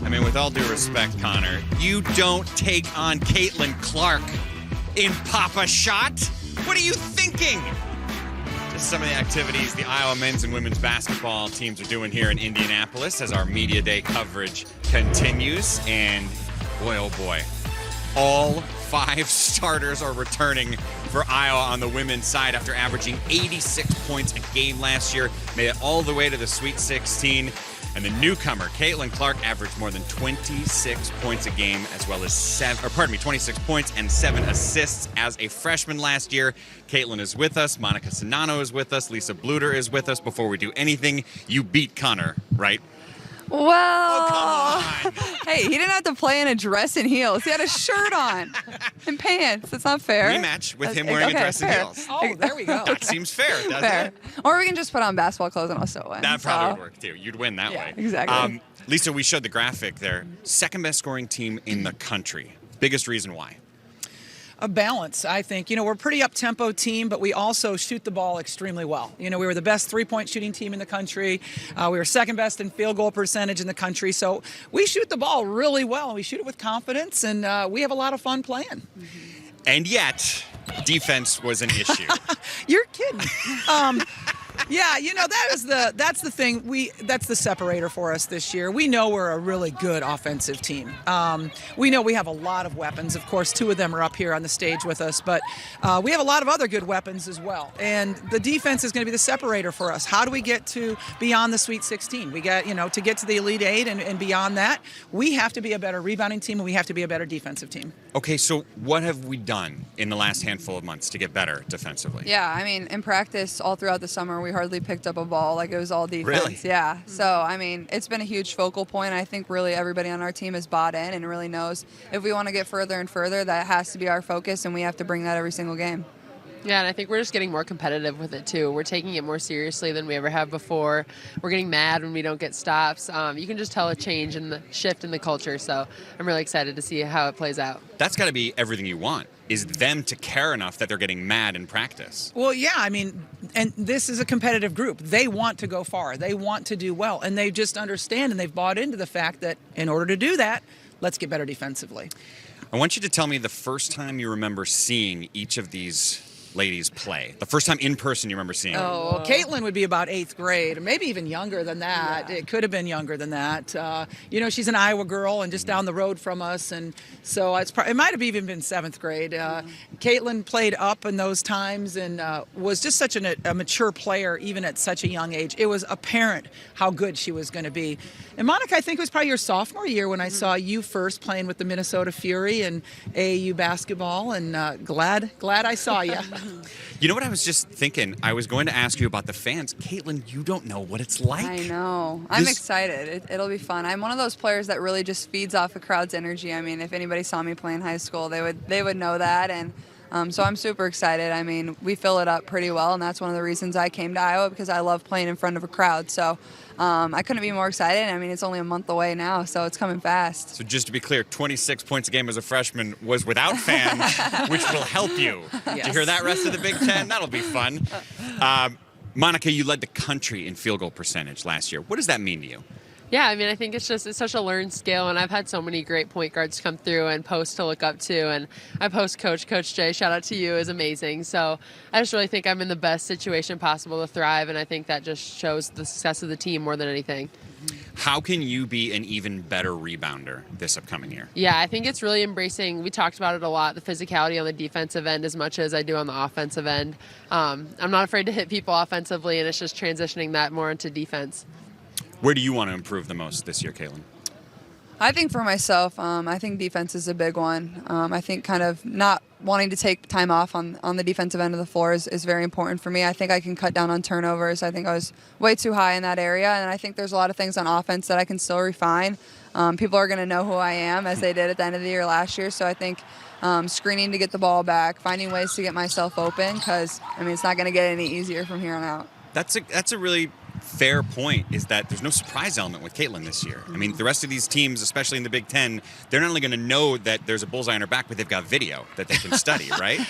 I mean, with all due respect, Connor, you don't take on Caitlin Clark in Papa Shot. What are you thinking? Just some of the activities the Iowa men's and women's basketball teams are doing here in Indianapolis as our Media Day coverage continues. And boy, oh boy, all 5 starters are returning for Iowa on the women's side after averaging 86 points a game last year. Made it all the way to the Sweet 16. And the newcomer, Caitlin Clark, averaged more than 26 points a game, as well as 26 points and 7 assists as a freshman last year. Caitlin is with us. Monika Czinano is with us. Lisa Bluder is with us. Before we do anything, you beat Connor, right? Well, oh, come on. Hey, he didn't have to play in a dress and heels. He had a shirt on and pants. That's not fair. Rematch with him wearing a dress and heels. Oh, there we go. That seems fair, doesn't Fair. it? Or we can just put on basketball clothes and also win. That probably would work, too. You'd win that way. Exactly. Lisa, we showed the graphic there. Second best scoring team in the country. Biggest reason why? A balance, I think. We're a pretty up-tempo team, but we also shoot the ball extremely well. We were the best three-point shooting team in the country. We were second best in field goal percentage in the country. So we shoot the ball really well, and we shoot it with confidence, and we have a lot of fun playing. Mm-hmm. And yet, defense was an issue. You're kidding. Yeah, that's the thing. That's the separator for us this year. We know we're a really good offensive team. We know we have a lot of weapons. Of course, 2 of them are up here on the stage with us, but we have a lot of other good weapons as well. And the defense is going to be the separator for us. How do we get to beyond the Sweet 16? We got, to get to the Elite 8 and beyond that, we have to be a better rebounding team and we have to be a better defensive team. Okay, so what have we done in the last handful of months to get better defensively? Yeah, I mean, in practice all throughout the summer, we hardly picked up a ball. Like, it was all defense. Really? Yeah. So, I mean, it's been a huge focal point. I think really everybody on our team is bought in and really knows if we want to get further and further, that has to be our focus, and we have to bring that every single game. Yeah, and I think we're just getting more competitive with it, too. We're taking it more seriously than we ever have before. We're getting mad when we don't get stops. You can just tell a change in the shift in the culture, so I'm really excited to see how it plays out. That's got to be everything you want, is them to care enough that they're getting mad in practice. Well, yeah, I mean, and this is a competitive group. They want to go far. They want to do well, and they just understand and they've bought into the fact that in order to do that, let's get better defensively. I want you to tell me the first time you remember seeing each of these ladies play. The first time in person you remember seeing them. Oh, well, Caitlin would be about 8th grade, or maybe even younger than that. Yeah. It could have been younger than that. She's an Iowa girl and just down the road from us, and so it might have even been 7th grade. Caitlin played up in those times and was just such a mature player, even at such a young age. It was apparent how good she was going to be. And Monika, I think it was probably your sophomore year when I saw you first playing with the Minnesota Fury and AAU basketball, and glad I saw you. You know what I was just thinking? I was going to ask you about the fans. Caitlin, you don't know what it's like. I know. I'm excited. It'll be fun. I'm one of those players that really just feeds off a crowd's energy. I mean, if anybody saw me play in high school, they would know that. And so I'm super excited. I mean, we fill it up pretty well, and that's one of the reasons I came to Iowa, because I love playing in front of a crowd. So I couldn't be more excited. I mean, it's only a month away now, so it's coming fast. So just to be clear, 26 points a game as a freshman was without fans, which will help you. Yes. To hear that rest of the Big Ten, that'll be fun. Monika, you led the country in field goal percentage last year. What does that mean to you? Yeah, I mean, I think it's such a learned skill, and I've had so many great point guards come through and post to look up to, and I post Coach Jay, shout out to you, is amazing. So I just really think I'm in the best situation possible to thrive, and I think that just shows the success of the team more than anything. How can you be an even better rebounder this upcoming year? Yeah, I think it's really embracing, we talked about it a lot, the physicality on the defensive end as much as I do on the offensive end. I'm not afraid to hit people offensively, and it's just transitioning that more into defense. Where do you want to improve the most this year, Caitlin? I think for myself, I think defense is a big one. I think kind of not wanting to take time off on the defensive end of the floor is very important for me. I think I can cut down on turnovers. I think I was way too high in that area, and I think there's a lot of things on offense that I can still refine. People are going to know who I am, as they did at the end of the year last year, so I think screening to get the ball back, finding ways to get myself open, because, I mean, it's not going to get any easier from here on out. That's a really fair point is that there's no surprise element with Caitlin this year. I mean, the rest of these teams, especially in the Big Ten, they're not only going to know that there's a bullseye on her back, but they've got video that they can study, right?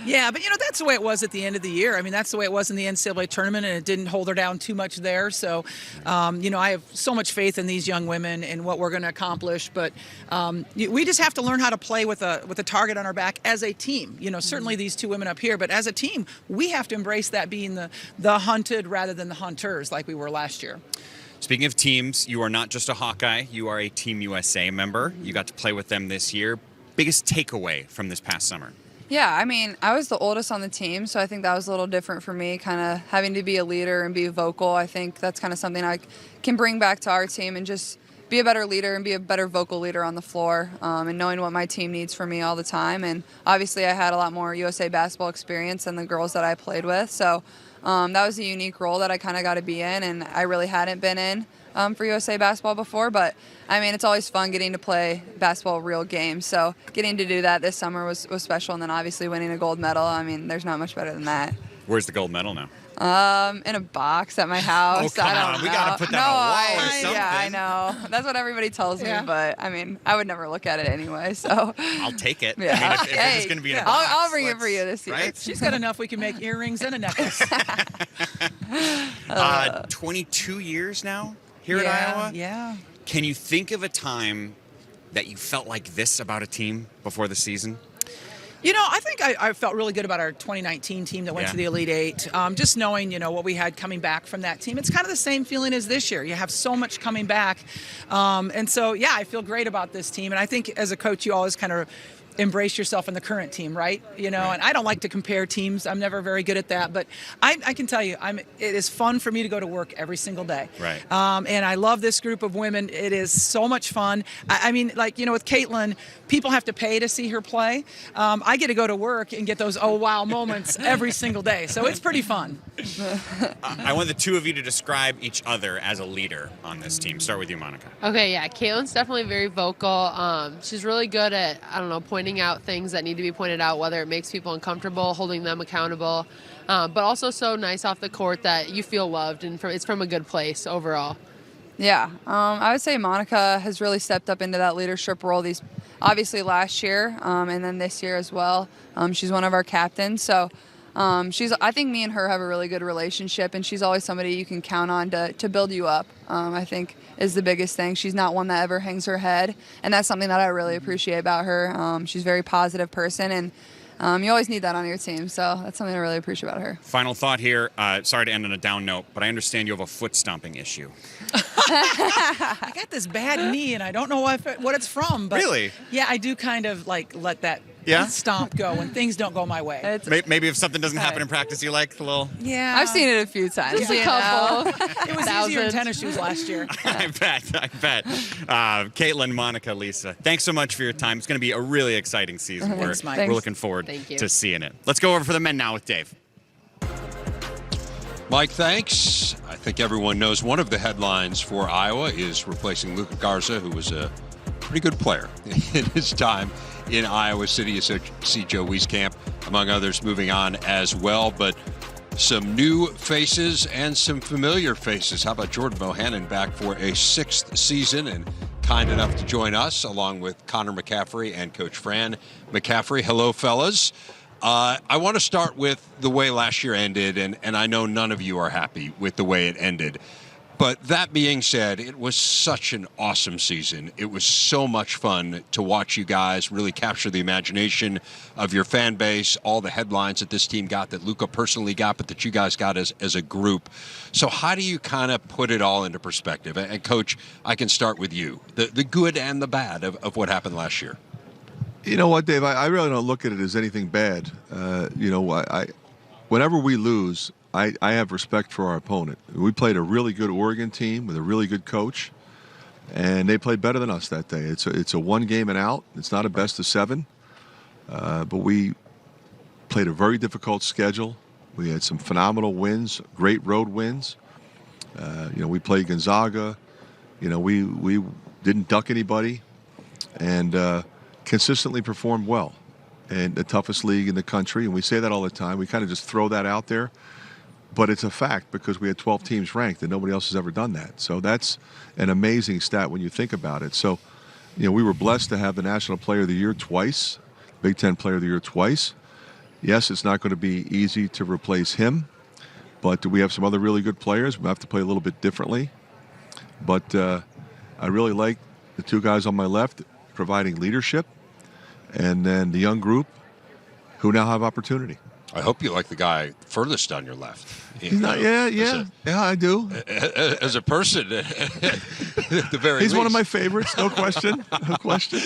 Yeah, but that's the way it was at the end of the year. I mean, that's the way it was in the NCAA tournament, and it didn't hold her down too much there. So, I have so much faith in these young women and what we're going to accomplish. But we just have to learn how to play with a target on our back as a team. Certainly these two women up here, but as a team, we have to embrace that being the hunted rather than the hunters like we were last year. Speaking of teams, you are not just a Hawkeye, you are a Team USA member. You got to play with them this year. Biggest takeaway from this past summer? Yeah, I mean, I was the oldest on the team, so I think that was a little different for me, kind of having to be a leader and be vocal. I think that's kind of something I can bring back to our team and just be a better leader and be a better vocal leader on the floor, and knowing what my team needs from me all the time. And obviously I had a lot more USA basketball experience than the girls that I played with, so that was a unique role that I kind of got to be in, and I really hadn't been in for USA basketball before. But I mean, it's always fun getting to play basketball real games, so getting to do that this summer was special. And then obviously winning a gold medal, I mean, there's not much better than that. Where's the gold medal now? In a box at my house. Oh, come I don't on. know. We got to put that on a wall or something. Yeah, I know. That's what everybody tells me, but I mean, I would never look at it anyway, so. I'll take it. Yeah. I mean, if it's going to be in a box, I'll bring it for you this year. Right? She's got enough we can make earrings and a necklace. 22 years now here at Iowa? Yeah. Can you think of a time that you felt like this about a team before the season? I think I felt really good about our 2019 team that went to the Elite Eight. Just knowing, what we had coming back from that team. It's kind of the same feeling as this year. You have so much coming back. And so, I feel great about this team. And I think as a coach, you always kind of embrace yourself in the current team, right? And I don't like to compare teams. I'm never very good at that. But I can tell you, it is fun for me to go to work every single day. Right. And I love this group of women. It is so much fun. I mean, with Caitlin, people have to pay to see her play. I get to go to work and get those oh wow moments every single day. So it's pretty fun. I want the two of you to describe each other as a leader on this team. Start with you, Monika. Okay, yeah, Caitlin's definitely very vocal. She's really good at, pointing out things that need to be pointed out, whether it makes people uncomfortable, holding them accountable, but also so nice off the court that you feel loved, and it's from a good place overall. Yeah, I would say Monika has really stepped up into that leadership role. Obviously last year, and then this year as well. She's one of our captains, so I think me and her have a really good relationship, and she's always somebody you can count on to build you up. I think is the biggest thing. She's not one that ever hangs her head, and that's something that I really appreciate about her. She's a very positive person, and you always need that on your team, so that's something I really appreciate about her. Final thought here. Sorry to end on a down note, but I understand you have a foot stomping issue. I got this bad knee, and I don't know what it's from. But really? Yeah, I do kind of let that stomp go when things don't go my way. Maybe if something doesn't happen in practice, you like the little... Yeah. I've seen it a few times. Just a couple. It was easier in tennis shoes last year. I bet. Caitlin, Monika, Lisa, thanks so much for your time. It's going to be a really exciting season. Thanks, Mike. We're looking forward to seeing it. Let's go over for the men now with Dave. Mike, thanks. I think everyone knows one of the headlines for Iowa is replacing Luka Garza, who was a pretty good player in his time in Iowa City. You see Joe Wieskamp, among others, moving on as well. But some new faces and some familiar faces. How about Jordan Bohannon back for a 6th season and kind enough to join us, along with Connor McCaffery and Coach Fran McCaffery. Hello, fellas. I want to start with the way last year ended, and I know none of you are happy with the way it ended. But that being said, it was such an awesome season. It was so much fun to watch you guys really capture the imagination of your fan base, all the headlines that this team got, that Luka personally got, but that you guys got as a group. So how do you kind of put it all into perspective? And Coach, I can start with you. The good and the bad of what happened last year. You know what, Dave? I really don't look at it as anything bad. Whenever we lose, I have respect for our opponent. We played a really good Oregon team with a really good coach, and they played better than us that day. It's a one game and out. It's not a best of 7, but we played a very difficult schedule. We had some phenomenal wins, great road wins. We played Gonzaga. We didn't duck anybody, and consistently performed well in the toughest league in the country. And we say that all the time. We kind of just throw that out there. but it's a fact because we had 12 teams ranked and nobody else has ever done that. So that's an amazing stat when you think about it. So, we were blessed to have the National Player of the Year twice, Big Ten Player of the Year twice. Yes, it's not going to be easy to replace him, but we have some other really good players. We have to play a little bit differently. But I really like the two guys on my left providing leadership, and then the young group who now have opportunity. I hope you like the guy furthest on your left. Yeah, I do. As a person, at the very He's least. one of my favorites, no question. No question.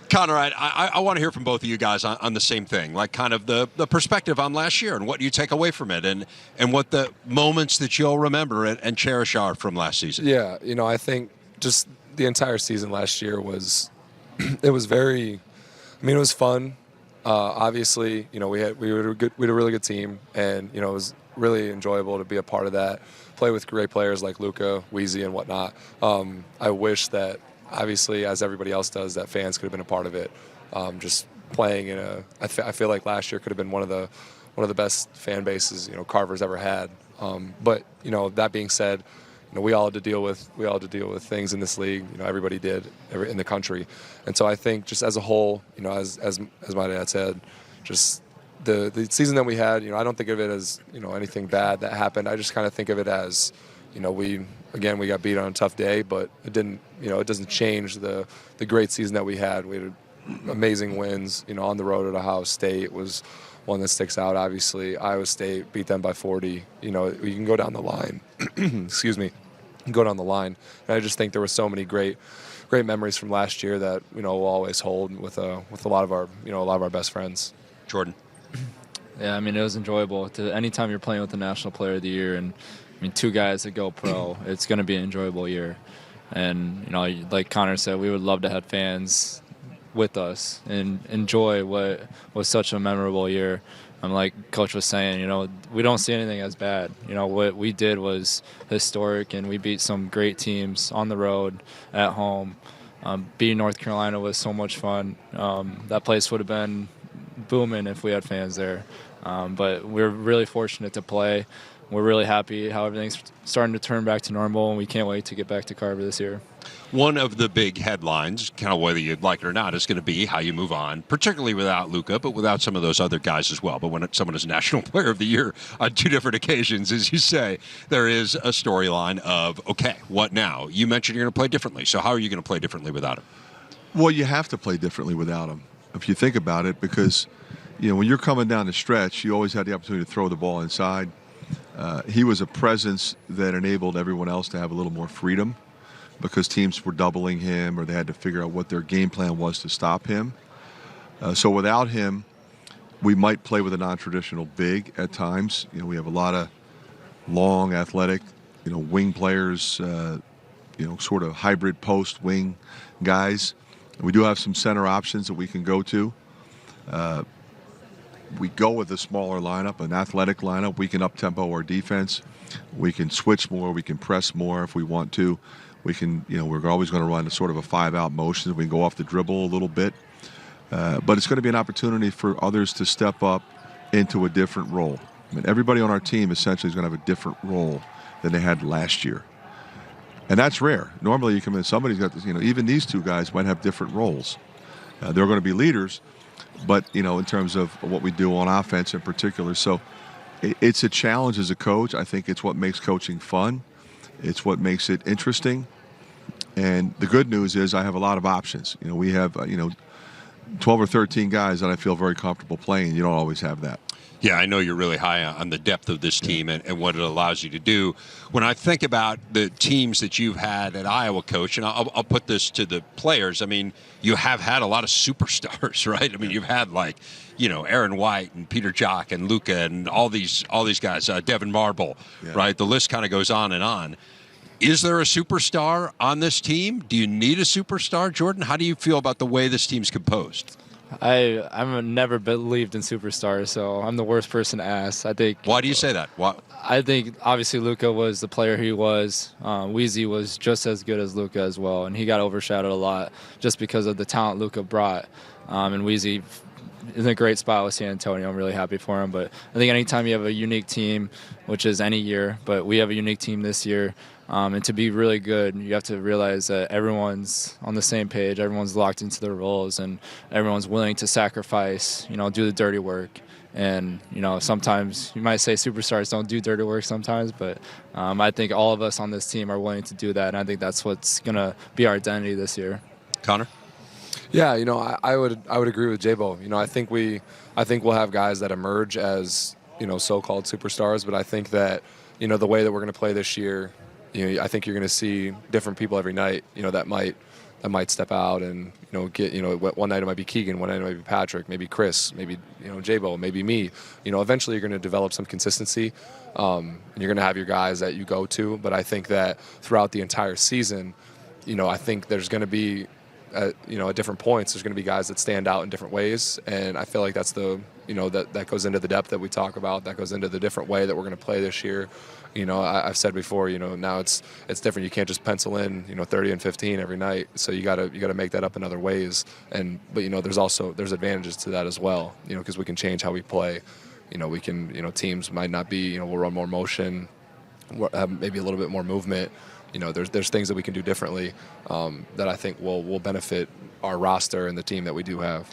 Connor, I want to hear from both of you guys on the same thing, like kind of the perspective on last year and what you take away from it and what the moments that you'll remember and cherish are from last season. Yeah, I think just the entire season last year it was very, it was fun. Obviously, we had a really good team, and it was really enjoyable to be a part of that. Play with great players like Luka, Weezy, and whatnot. I wish that, obviously, as everybody else does, that fans could have been a part of it. Just playing I feel like last year could have been one of the best fan bases Carver's ever had. But that being said, we all had to deal with things in this league. Everybody did in the country, and so I think just as a whole, as my dad said, just the season that we had, I don't think of it as anything bad that happened. I just kind of think of it as, we got beat on a tough day, but it didn't, it doesn't change the great season that we had. We had amazing wins, on the road at Ohio State was one that sticks out. Obviously, Iowa State beat them by 40. You can go down the line. Excuse me, go down the line. And I just think there were so many great memories from last year that we'll always hold with a lot of our best friends. Jordan. Yeah, it was enjoyable. Anytime you're playing with the National Player of the Year, and two guys that go pro, it's going to be an enjoyable year. And like Connor said, we would love to have fans with us and enjoy what was such a memorable year. Like Coach was saying, we don't see anything as bad. What we did was historic, and we beat some great teams on the road, at home. Beating North Carolina was so much fun. That place would have been booming if we had fans there. But we're really fortunate to play. We're really happy how everything's starting to turn back to normal, and we can't wait to get back to Carver this year. One of the big headlines, kind of whether you'd like it or not, is going to be how you move on, particularly without Luka, but without some of those other guys as well. But when someone is National Player of the Year on two different occasions, as you say, there is a storyline of, okay, what now? You mentioned you're going to play differently. So how are you going to play differently without him? Well, you have to play differently without him, if you think about it, because when you're coming down the stretch, you always had the opportunity to throw the ball inside. He was a presence that enabled everyone else to have a little more freedom because teams were doubling him or they had to figure out what their game plan was to stop him. So without him, we might play with a non-traditional big at times. We have a lot of long, athletic, wing players, sort of hybrid post wing guys. We do have some center options that we can go to. We go with a smaller lineup, an athletic lineup. We can up-tempo our defense. We can switch more. We can press more if we want to. We can, we're always going to run a sort of a 5-out motion. We can go off the dribble a little bit. But it's going to be an opportunity for others to step up into a different role. Everybody on our team essentially is going to have a different role than they had last year. And that's rare. Normally you come in, somebody's got this, even these two guys might have different roles. They're going to be leaders, but, in terms of what we do on offense in particular. So it's a challenge as a coach. I think it's what makes coaching fun. It's what makes it interesting. And the good news is I have a lot of options. We have, 12 or 13 guys that I feel very comfortable playing. You don't always have that. Yeah, I know you're really high on the depth of this team and what it allows you to do. When I think about the teams that you've had at Iowa, Coach, and I'll put this to the players, you have had a lot of superstars, right? You've had Aaron White and Peter Jock and Luka and all these guys, Devin Marble, right? The list kind of goes on and on. Is there a superstar on this team? Do you need a superstar, Jordan? How do you feel about the way this team's composed? I've never believed in superstars, so I'm the worst person to ask. I think. Why do you say that? Why? I think obviously Luka was the player he was. Weezy was just as good as Luka as well, and he got overshadowed a lot just because of the talent Luka brought. And Weezy in a great spot with San Antonio. I'm really happy for him. But I think anytime you have a unique team, which is any year, but we have a unique team this year, and to be really good, you have to realize that everyone's on the same page, everyone's locked into their roles, and everyone's willing to sacrifice, do the dirty work. And, sometimes you might say superstars don't do dirty work sometimes, but I think all of us on this team are willing to do that, and I think that's what's going to be our identity this year. Connor? Yeah, I would agree with J-Bo. I think we'll have guys that emerge as, so-called superstars, but I think that, the way that we're going to play this year, I think you're going to see different people every night, that might step out and, get, one night it might be Keegan, one night it might be Patrick, maybe Chris, maybe, J-Bo, maybe me. Eventually you're going to develop some consistency. And you're going to have your guys that you go to. But I think that throughout the entire season, I think there's going to be, at different points, there's going to be guys that stand out in different ways. And I feel like that's that goes into the depth that we talk about. That goes into the different way that we're going to play this year. I've said before, now it's different. You can't just pencil in, 30 and 15 every night. So you got to make that up in other ways. But there's advantages to that as well, because we can change how we play. We can, teams might not be, we'll run more motion, have maybe a little bit more movement. There's things that we can do differently that I think will benefit our roster and the team that we do have.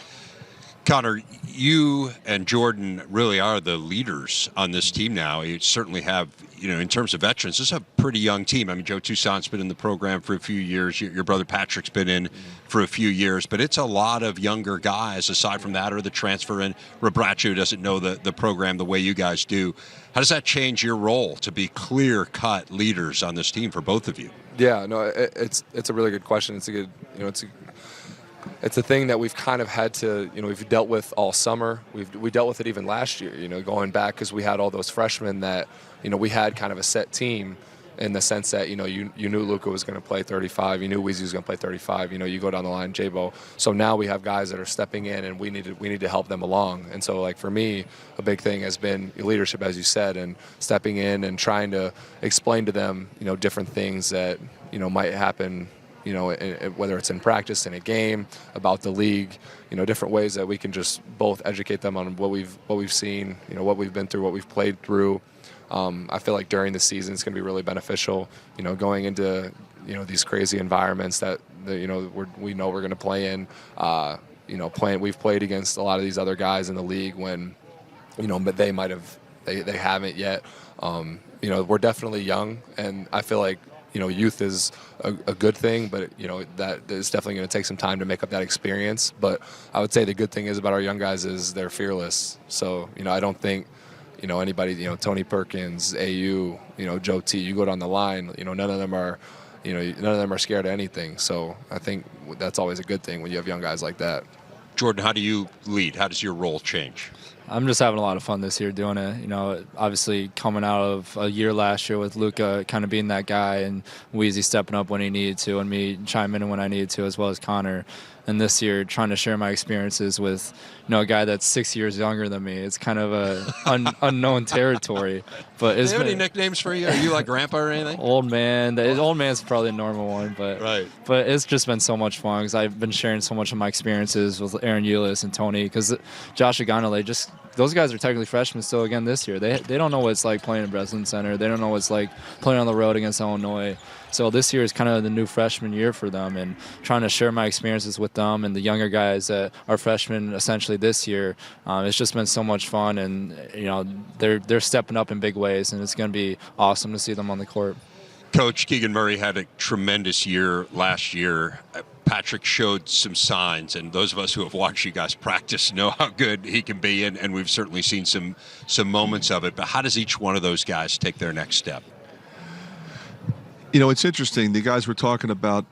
Connor, you and Jordan really are the leaders on this team now. You certainly have, in terms of veterans, this is a pretty young team. I mean, Joe Toussaint's been in the program for a few years. Your brother Patrick's been in for a few years. But it's a lot of younger guys, aside from that, or the transfer in. Rebracho doesn't know the program the way you guys do. How does that change your role to be clear-cut leaders on this team for both of you? Yeah, no, it's a really good question. It's a good, it's a thing that we've kind of had to, we've dealt with all summer. We dealt with it even last year, going back because we had all those freshmen that, we had kind of a set team in the sense that, you knew Luka was going to play 35. You knew Weezy was going to play 35. You go down the line, J-Bo. So now we have guys that are stepping in, and we need to help them along. And so, like, for me, a big thing has been leadership, as you said, and stepping in and trying to explain to them, different things that, might happen, whether it's in practice, in a game, about the league, different ways that we can just both educate them on what we've seen, what we've been through, what we've played through. I feel like during the season it's going to be really beneficial, going into, these crazy environments that, we know we're going to play in. We've played against a lot of these other guys in the league when, but they haven't yet. We're definitely young, and I feel like, youth is a good thing, but, that is definitely going to take some time to make up that experience. But I would say the good thing is about our young guys is they're fearless. So, I don't think, anybody, Tony Perkins, AU, Joe T, you go down the line, none of them are scared of anything. So I think that's always a good thing when you have young guys like that. Jordan, how do you lead? How does your role change? I'm just having a lot of fun this year doing it. Obviously coming out of a year last year with Luka kind of being that guy and Weezy stepping up when he needed to and me chiming in when I needed to, as well as Connor. And this year trying to share my experiences with, a guy that's 6 years younger than me. It's kind of a unknown territory. But Do they have any nicknames for you? Are you like grandpa or anything? Old man. Old man's probably a normal one, but right. But it's just been so much fun because I've been sharing so much of my experiences with Aaron Eulis and Tony, because Josh Aganale, those guys are technically freshmen still again this year. They don't know what it's like playing in Breslin Center. They don't know what it's like playing on the road against Illinois. So this year is kind of the new freshman year for them, and trying to share my experiences with them and the younger guys that are freshmen essentially this year. It's just been so much fun, and they're stepping up in big ways, and it's going to be awesome to see them on the court. Coach, Keegan Murray had a tremendous year last year. Patrick showed some signs, and those of us who have watched you guys practice know how good he can be, and we've certainly seen some moments of it. But how does each one of those guys take their next step? It's interesting. The guys were talking about,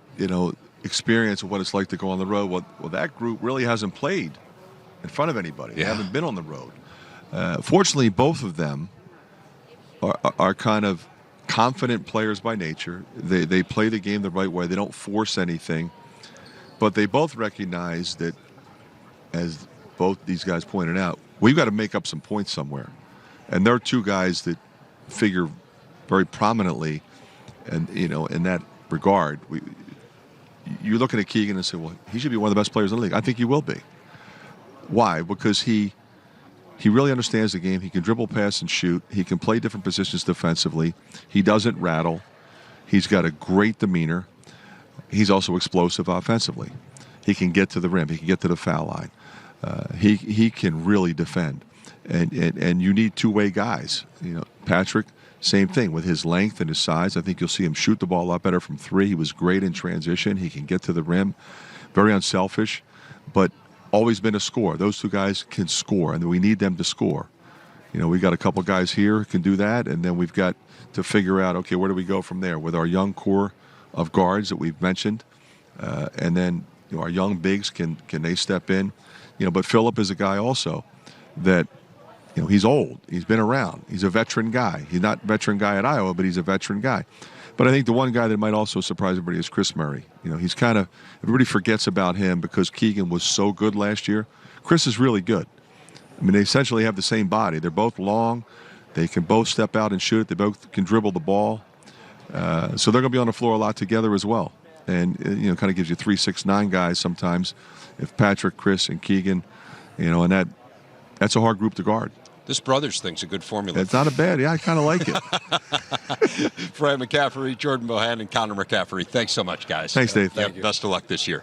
experience of what it's like to go on the road. Well, that group really hasn't played in front of anybody. They haven't been on the road. Fortunately, both of them are kind of confident players by nature. They play the game the right way. They don't force anything. But they both recognize that, as both these guys pointed out, we've got to make up some points somewhere. And they're two guys that figure very prominently, and in that regard. You're looking at Keegan and say, well, he should be one of the best players in the league. I think he will be. Why? Because he really understands the game. He can dribble, pass, and shoot. He can play different positions defensively. He doesn't rattle. He's got a great demeanor. He's also explosive offensively. He can get to the rim. He can get to the foul line. He can really defend. And you need two-way guys. Patrick, same thing with his length and his size. I think you'll see him shoot the ball a lot better from three. He was great in transition. He can get to the rim. Very unselfish, but always been a scorer. Those two guys can score, and we need them to score. We got a couple guys here who can do that, and then we've got to figure out, okay, where do we go from there with our young core of guards that we've mentioned, and then our young bigs, can they step in? But Philip is a guy also that, he's old. He's been around. He's a veteran guy. He's not a veteran guy at Iowa, but he's a veteran guy. But I think the one guy that might also surprise everybody is Chris Murray. He's everybody forgets about him because Keegan was so good last year. Chris is really good. They essentially have the same body. They're both long. They can both step out and shoot. They both can dribble the ball. So they're going to be on the floor a lot together as well. And, kind of gives you 3, 6, 9 guys sometimes. If Patrick, Chris, and Keegan, and that's a hard group to guard. This brothers thing's a good formula. It's not a bad. Yeah, I kind of like it. Fran McCaffery, Jordan Bohannon, and Connor McCaffery. Thanks so much, guys. Thanks, Dave. Thank you. Best of luck this year.